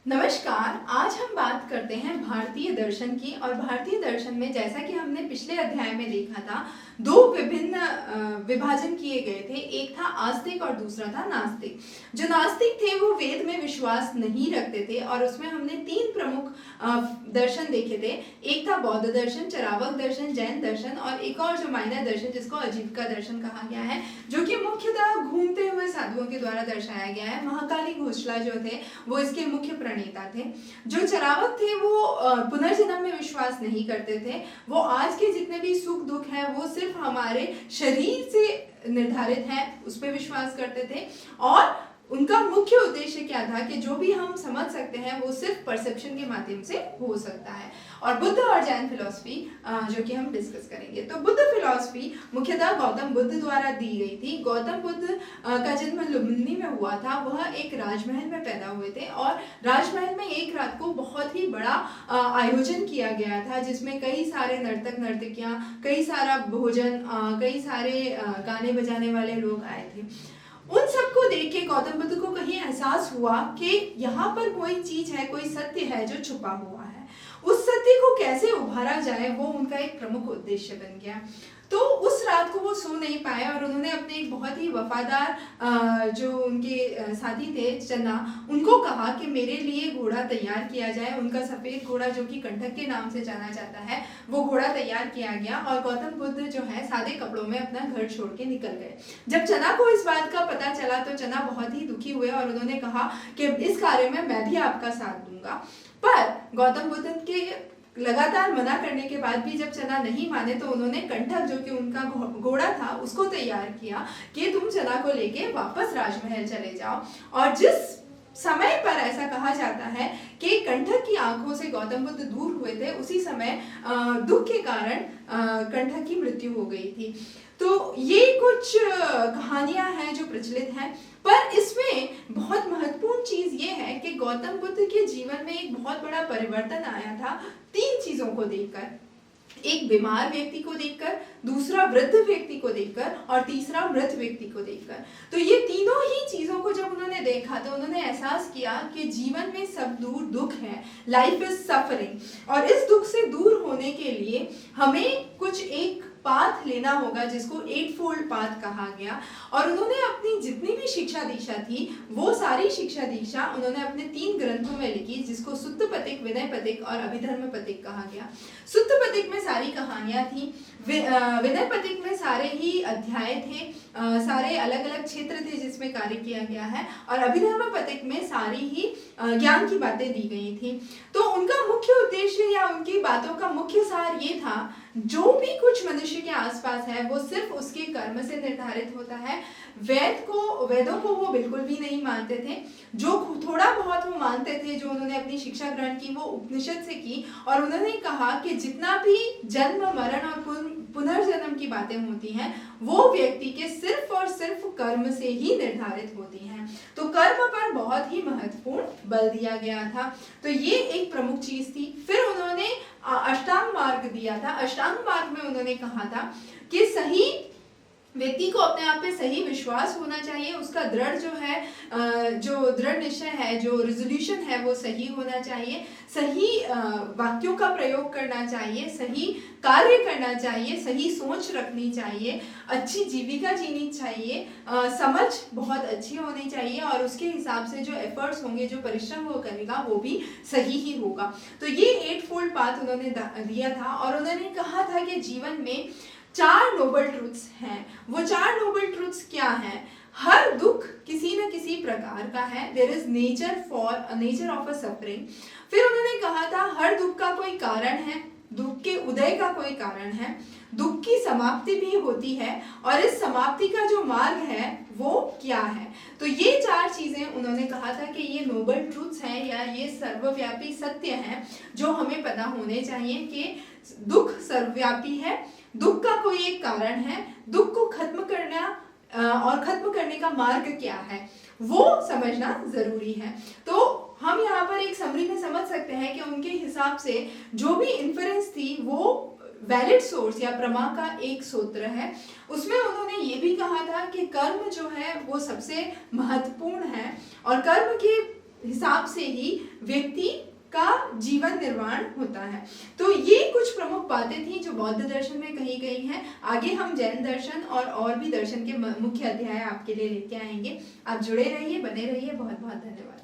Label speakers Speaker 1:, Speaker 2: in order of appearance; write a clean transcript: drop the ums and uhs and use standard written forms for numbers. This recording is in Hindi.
Speaker 1: नमस्कार। आज हम बात करते हैं भारतीय दर्शन की। और भारतीय दर्शन में जैसा कि हमने पिछले अध्याय में देखा था, दो विभिन्न विभाजन किए गए थे। एक था आस्तिक और दूसरा था नास्तिक। जो नास्तिक थे वो वेद में विश्वास नहीं रखते थे और उसमें हमने तीन प्रमुख दर्शन देखे थे। एक था बौद्ध दर्शन, चरावक दर्शन, जैन दर्शन और एक और जो माइनर दर्शन जिसको आजीविका दर्शन कहा गया है, जो कि मुख्यतः घूमते हुए साधुओं के द्वारा दर्शाया गया है। महाकाली घोषला जो थे वो इसके मुख्य प्रणेता थे। जो चरावक थे वो पुनर्जन्म में विश्वास नहीं करते थे। वो आज के जितने भी सुख दुख हैं वो सिर्फ हमारे शरीर से निर्धारित है, उस पर विश्वास करते थे। और उनका मुख्य उद्देश्य क्या था कि जो भी हम समझ सकते हैं वो सिर्फ परसेप्शन के माध्यम से हो सकता है। और बुद्ध और जैन फिलॉसफी जो कि हम डिस्कस करेंगे। तो बुद्ध फिलॉसफी मुख्यतः गौतम बुद्ध द्वारा दी गई थी। गौतम बुद्ध का जन्म लुम्बिनी में हुआ था। वह एक राजमहल में पैदा हुए थे और राजमहल में एक रात को बहुत ही बड़ा आयोजन किया गया था, जिसमें कई सारे नर्तक नर्तकियां, कई सारा भोजन, कई सारे गाने बजाने वाले लोग आए थे। उन सबको देख के गौतम बुद्ध को कहीं एहसास हुआ कि यहाँ पर कोई चीज है, कोई सत्य है जो छुपा हुआ है। उस सत्य को कैसे उभारा जाए वो उनका एक प्रमुख उद्देश्य बन गया। तो उस रात को वो सो नहीं पाए और उन्होंने अपने एक बहुत ही वफादार जो उनके साथी थे चन्ना, उनको कहा कि मेरे लिए घोड़ा तैयार किया जाए। उनका सफेद घोड़ा जो कि कंटक के नाम से जाना जाता है, वो घोड़ा तैयार किया गया और गौतम बुद्ध जो है सादे कपड़ों में अपना घर छोड़ के निकल गए। जब चन्ना को इस बात का पता चला तो चन्ना बहुत ही दुखी हुए और उन्होंने कहा कि इस कार्य में मैं भी आपका साथ दूंगा। पर गौतम बुद्ध के लगातार मना करने के बाद भी जब चना नहीं माने तो उन्होंने कंठक जो कि उनका घोड़ा था उसको तैयार किया कि तुम चना को लेके वापस राजमहल चले जाओ। और जिस समय पर ऐसा कहा जाता है कि कंठक की आंखों से गौतम बुद्ध दूर हुए थे, उसी समय दुख के कारण कंठक की मृत्यु हो गई थी। तो ये कुछ कहानियां हैं जो प्रचलित हैं, पर इसमें बहुत महत्वपूर्ण चीज ये है कि गौतम बुद्ध के जीवन में एक बहुत बड़ा परिवर्तन आया था तीन चीजों को देखकर। एक बीमार व्यक्ति को देखकर, दूसरा वृद्ध व्यक्ति को देखकर और तीसरा मृत व्यक्ति को देखकर। तो ये तीनों ही चीजों को जब उन्होंने देखा तो उन्होंने एहसास किया कि जीवन में सब दूर दुख है, लाइफ इज सफरिंग। और इस दुख से दूर होने के लिए हमें कुछ एक पाथ लेना होगा जिसको 8-fold पाथ कहा गया। और उन्होंने अपनी जितनी भी शिक्षा दीक्षा थी वो सारी शिक्षा दीक्षा उन्होंने अपने 3 ग्रंथों में लिखी, जिसको सुत्त पथिक, विनय पथिक और अभिधर्म पथिक कहा गया। सुत्त पथिक में सारी कहानियां थी, विनय पथिक में सारे ही अध्याय थे, सारे अलग अलग क्षेत्र थे जिसमें कार्य किया गया है, और अभिधर्म पथिक में सारी ही ज्ञान की बातें दी गई थी। तो उनका मुख्य उद्देश्य या उनकी बातों का मुख्य सार ये था, जो भी कुछ मनुष्य के आसपास है वो सिर्फ उसके कर्म से निर्धारित होता है। वेदों को वो बिल्कुल भी नहीं मानते थे। जो थोड़ा बहुत वो मानते थे, जो उन्होंने अपनी शिक्षा ग्रहण की वो उपनिषद से की। और उन्होंने कहा कि जितना भी जन्म मरण और पुनर्जन्म की बातें होती हैं वो व्यक्ति के सिर्फ और सिर्फ कर्म से ही निर्धारित होती हैं। तो कर्म पर बहुत ही महत्वपूर्ण बल दिया गया था। तो ये एक प्रमुख चीज थी। फिर उन्होंने अष्टांग मार्ग दिया था। अष्टांग मार्ग में उन्होंने कहा था कि सही व्यक्ति को अपने आप पे सही विश्वास होना चाहिए, उसका दृढ़ जो है, जो दृढ़ निश्चय है, जो रिजोल्यूशन है वो सही होना चाहिए, सही वाक्यों का प्रयोग करना चाहिए, सही कार्य करना चाहिए, सही सोच रखनी चाहिए, अच्छी जीविका जीनी चाहिए, समझ बहुत अच्छी होनी चाहिए और उसके हिसाब से जो एफर्ट्स होंगे, जो परिश्रम वो करेगा वो भी सही ही होगा। तो ये 8-fold पाथ उन्होंने दिया था। और उन्होंने कहा था कि जीवन में 4 नोबल ट्रूथ्स हैं। वो 4 नोबल ट्रूथ्स क्या हैं? हर दुख किसी न किसी प्रकार का है। There is nature of a suffering. फिर उन्होंने कहा था हर दुख का कोई कारण है, दुख के उदय का कोई कारण है, दुख की समाप्ति भी होती है, और इस समाप्ति का जो मार्ग है वो क्या है। तो ये 4 चीजें उन्होंने कहा था कि ये नोबल ट्रूथ्स हैं या ये सर्वव्यापी सत्य हैं जो हमें पता होने चाहिए कि दुख सर्वव्यापी है, दुख का कोई एक कारण है, दुख को खत्म करना और खत्म करने का मार्ग क्या है वो समझना जरूरी है। तो हम यहाँ पर एक समरी में समझ सकते हैं कि उनके हिसाब से जो भी इन्फरेंस थी वो वैलिड सोर्स या प्रमा का एक सूत्र है। उसमें उन्होंने ये भी कहा था कि कर्म जो है वो सबसे महत्वपूर्ण है और कर्म के हिसाब से ही व्यक्ति का जीवन निर्माण होता है। तो ये कुछ प्रमुख बातें थी जो बौद्ध दर्शन में कही गई हैं। आगे हम जैन दर्शन और भी दर्शन के मुख्य अध्याय आपके लिए लेके आएंगे। आप जुड़े रहिए, बने रहिए। बहुत बहुत धन्यवाद।